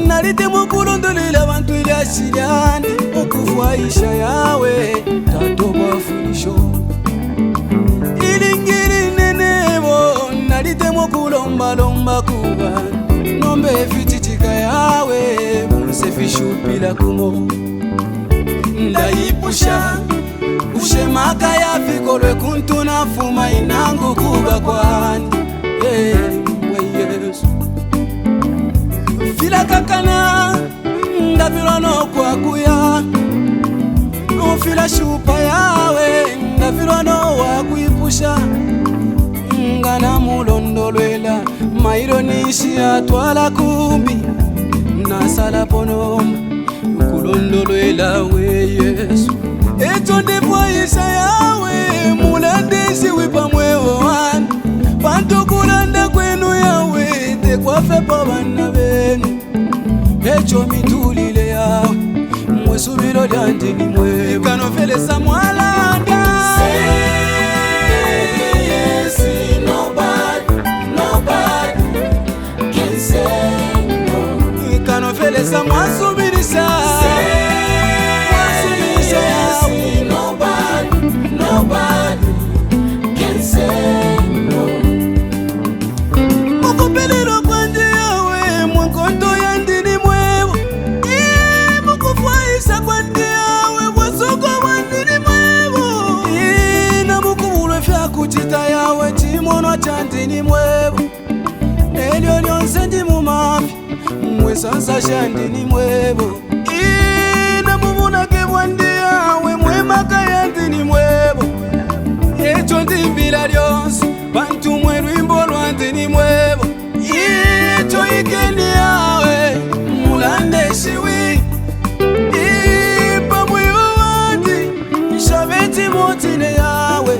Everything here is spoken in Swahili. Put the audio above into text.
Nalite mukulondolela abantu ilyasilyandi okufuaisha yawe tato bafunisho ilingiri nenebo nalite mukulombalomba kuba nombe fititika yawe musefishupila kumo ndayipusha ushemaka yafikolwe kuntuna fuma inangu kuba kwani Yesu fila kakana ndavila no kwa kuya ufila shupa yawe ndavila no wa kuipusha ngana mulondolwela maironishi atwala kumbi nasala ponomba kulondolwela we Yesu eto ndivwaisha yawe mulandesi wipamwewo wanu bantu kulanda kwenu yawe tekwafe pa bana benu echo mitulile yawe mwesubilo lyandini mwe kanofelesa mwalanda Yes, nobody can say no. Kanofelesa mwasubirisha Yes, nobody can say no. mukupelelo kwanje yawe mwakonto yandini mwewo mukufuaisa kwanje yawe bwasuko wandini mwewo na mukubulwe fyakuchita yawe chimono chandini mwewo elyo lyonse ndi mumafi mwesansa shandini mwewo na mubunake bwandi yawe mwemaka yandini mwewo echo ndimbila lyonse bantu mwe lwimbo lwandini mwewo echo ikendi yawe mulandeshiwi pamwiwo wandi shabeti motine yawe